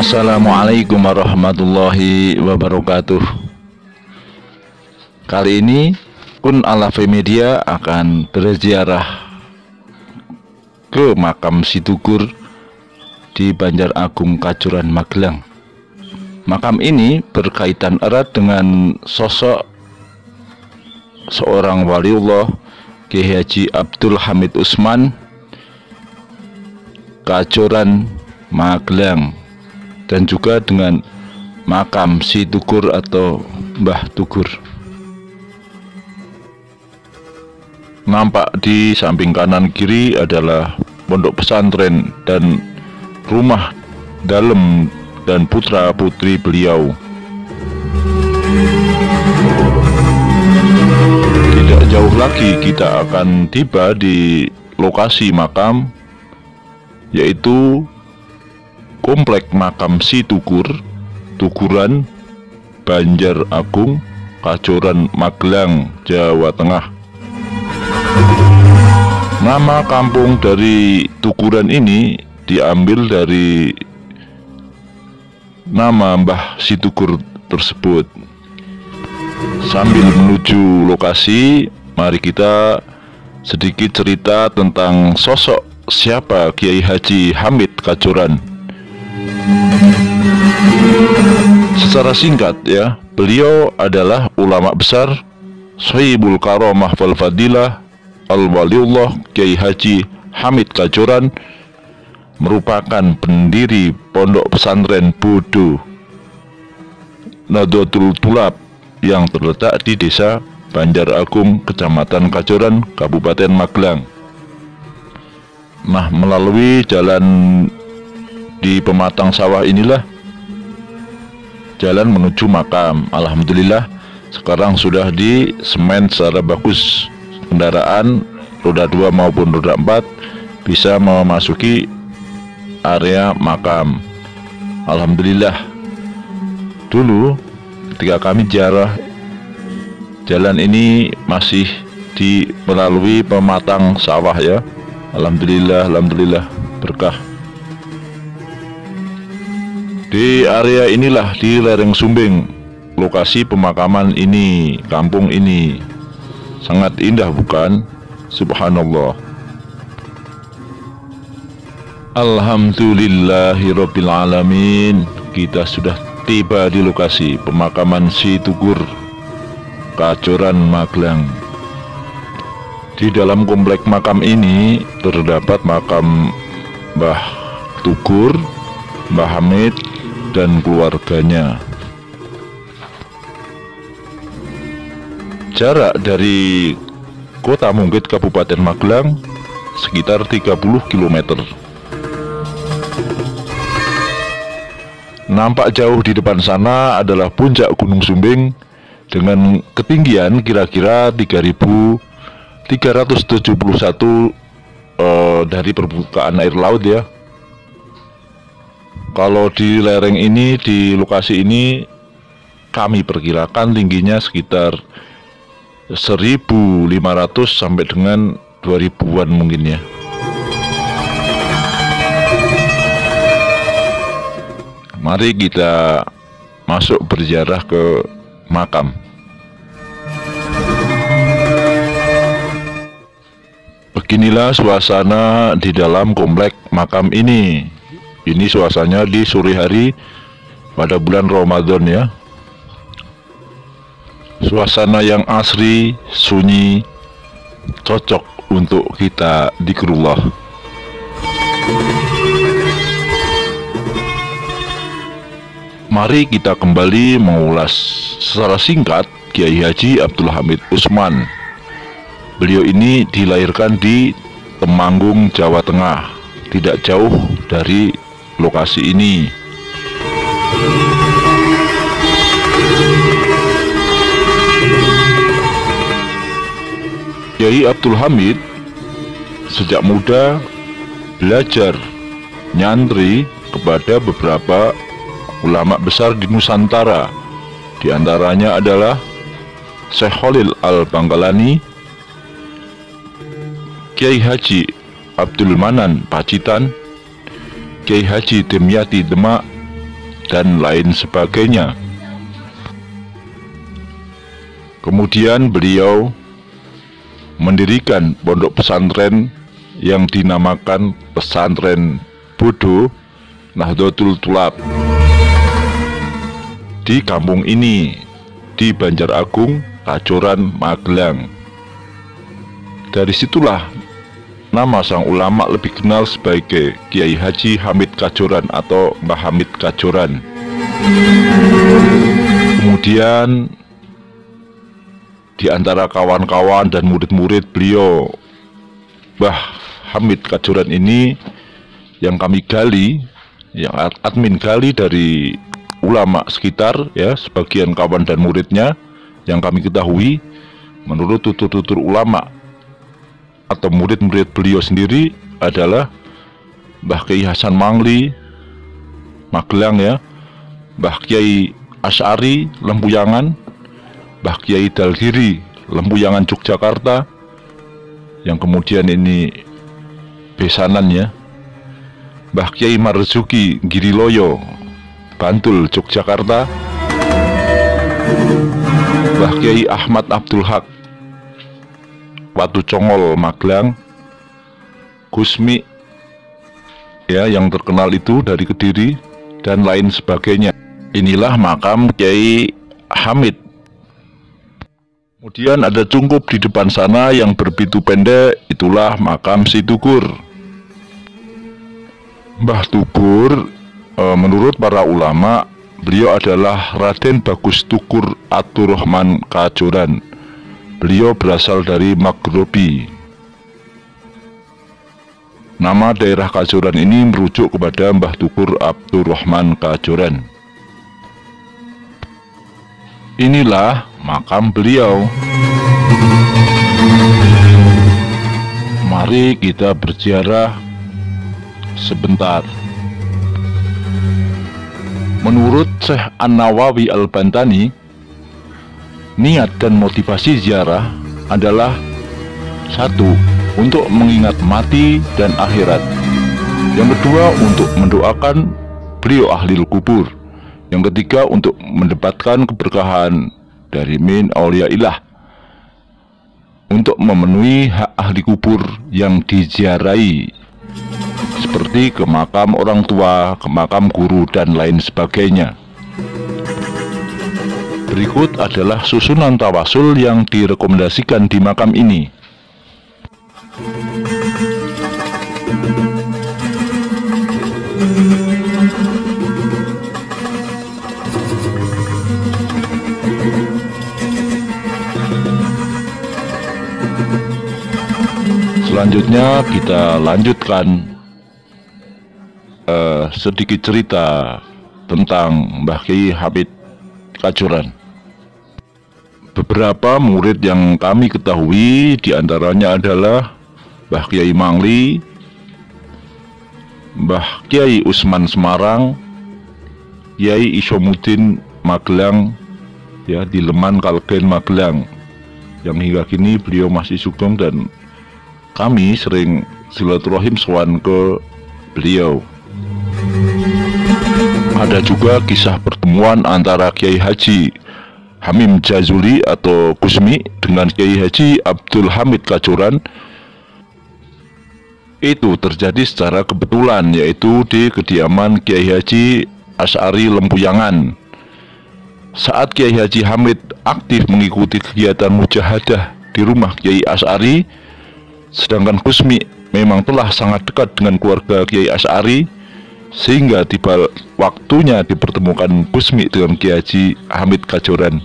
Assalamualaikum warahmatullahi wabarakatuh. Kali ini Kun Alafe Media akan berziarah ke makam Situgur di Banjaragung, Kajoran, Magelang. Makam ini berkaitan erat dengan sosok seorang waliullah, Kiai Haji Abdul Hamid Usman, Kajoran, Magelang, dan juga dengan makam Situgur atau Mbah Tugur. Nampak di samping kanan kiri adalah pondok pesantren dan rumah dalem dan putra putri beliau. Tidak jauh lagi kita akan tiba di lokasi makam, yaitu Komplek Makam Situgur, Tuguran, Banjaragung, Kajoran, Magelang, Jawa Tengah. Nama kampung dari Tuguran ini diambil dari nama Mbah Situgur tersebut. Sambil menuju lokasi, mari kita sedikit cerita tentang sosok siapa Kiai Haji Hamid Kajoran. Secara singkat ya, beliau adalah ulama besar, Shahibul Karamah wal Fadilah, Al-Waliullah Kiai Haji Hamid Kajoran, merupakan pendiri pondok pesantren Bodo Nahdlatul Thulab yang terletak di desa Banjaragung, Kecamatan Kajoran, Kabupaten Magelang. Nah, melalui jalan di pematang sawah inilah jalan menuju makam. Alhamdulillah sekarang sudah di semen secara bagus. Kendaraan roda 2 maupun roda 4 bisa memasuki area makam. Alhamdulillah. Dulu ketika kami ziarah, jalan ini masih melalui pematang sawah ya. Alhamdulillah, alhamdulillah, berkah. Di area inilah, di lereng Sumbing, lokasi pemakaman ini, kampung ini. Sangat indah bukan? Subhanallah. Alhamdulillahirabbil alamin. Kita sudah tiba di lokasi pemakaman Situgur, Kajoran, Magelang. Di dalam komplek makam ini terdapat makam Mbah Tugur, Mbah Hamid, dan keluarganya. Jarak dari Kota Mungkit, Kabupaten Magelang sekitar 30 km. Nampak jauh di depan sana adalah puncak Gunung Sumbing dengan ketinggian kira-kira 3.371 dari permukaan air laut ya. Kalau di lereng ini, di lokasi ini, kami perkirakan tingginya sekitar 1.500 sampai dengan 2.000-an mungkin ya. Mari kita masuk berziarah ke makam. Beginilah suasana di dalam komplek makam ini. Ini suasananya di sore hari pada bulan Ramadan ya. Suasana yang asri, sunyi, cocok untuk kita dzikrullah. Mari kita kembali mengulas secara singkat Kiai Haji Abdul Hamid Usman. Beliau ini dilahirkan di Temanggung, Jawa Tengah, tidak jauh dari lokasi ini. Kiai Abdul Hamid sejak muda belajar nyantri kepada beberapa ulama besar di Nusantara. Di antaranya adalah Syekh Khalil Al-Bangkalani, Kiai Haji Abdul Manan Pacitan, Kiai Haji Demyati Demak, dan lain sebagainya. Kemudian beliau mendirikan pondok pesantren yang dinamakan Pesantren Bodo Nahdlatul Thulab di kampung ini, di Banjaragung, Kajoran, Magelang. Dari situlah nama sang ulama lebih kenal sebagai Kiai Haji Hamid Kajoran atau Mbah Hamid Kajoran. Kemudian di antara kawan-kawan dan murid-murid beliau, Mbah Hamid Kajoran ini yang kami gali, yang admin gali dari ulama sekitar, ya, sebagian kawan dan muridnya yang kami ketahui, menurut tutur-tutur ulama atau murid-murid beliau sendiri adalah Mbah Kiai Hasan Mangli Magelang, ya, Mbah Kiai Asy'ari Lempuyangan, Mbah Kiai Dalgiri Lempuyangan Yogyakarta, yang kemudian ini besanan, ya, Mbah Kiai Marzuki Giriloyo Bantul Yogyakarta, Mbah Kiai Ahmad Abdul Haq Watu Congol Magelang, Gusmi, ya, yang terkenal itu dari Kediri, dan lain sebagainya. Inilah makam Kiai Hamid. Kemudian ada cungkup di depan sana yang berpitu pendek, itulah makam Si Tukur. Mbah Tukur, menurut para ulama, beliau adalah Raden Bagus Tukur Abdurrahman Kajoran. Beliau berasal dari Maghrobi. Nama daerah Kajoran ini merujuk kepada Mbah Tukur Abdurrahman Kajoran. Inilah makam beliau. Mari kita berziarah sebentar. Menurut Syekh An-Nawawi Al-Bantani, niat dan motivasi ziarah adalah: 1. Untuk mengingat mati dan akhirat. Yang kedua, untuk mendoakan beliau ahli kubur. Yang ketiga, untuk mendapatkan keberkahan dari min auliyaillah, untuk memenuhi hak ahli kubur yang diziarahi, seperti ke makam orang tua, ke makam guru, dan lain sebagainya. Berikut adalah susunan tawasul yang direkomendasikan di makam ini. Selanjutnya kita lanjutkan sedikit cerita tentang Mbah Kiai Hamid Kajoran. Beberapa murid yang kami ketahui diantaranya adalah Mbah Kiai Mangli, Mbah Kiai Usman Semarang, Kiai Isomuddin Magelang, ya, di Leman Kalgen Magelang, yang hingga kini beliau masih sugeng dan kami sering silaturahim sowan ke beliau. Ada juga kisah pertemuan antara Kiai Haji Hamim Jazuli atau Gusmi dengan Kiai Haji Abdul Hamid Kajoran. Itu terjadi secara kebetulan, yaitu di kediaman Kiai Haji Asy'ari Lempuyangan. Saat Kiai Haji Hamid aktif mengikuti kegiatan mujahadah di rumah Kiai Asy'ari, sedangkan Gusmi memang telah sangat dekat dengan keluarga Kiai Asy'ari, sehingga tiba waktunya dipertemukan Gusmi dengan Kiai Haji Hamid Kajoran.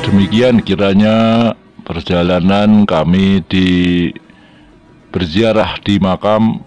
Demikian kiranya perjalanan kami di berziarah di makam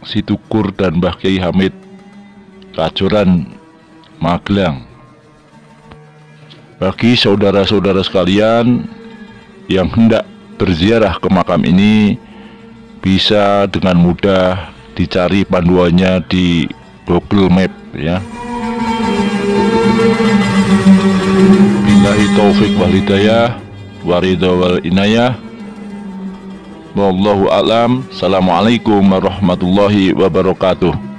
Si Tukur dan Mbah Kiai Hamid Kajoran Magelang. Bagi saudara-saudara sekalian yang hendak berziarah ke makam ini, bisa dengan mudah dicari panduannya di Google Map, ya. Billahi taufik wal hidayah, waridha wal inayah. Wallahu a'lam. Assalamualaikum warahmatullahi wabarakatuh.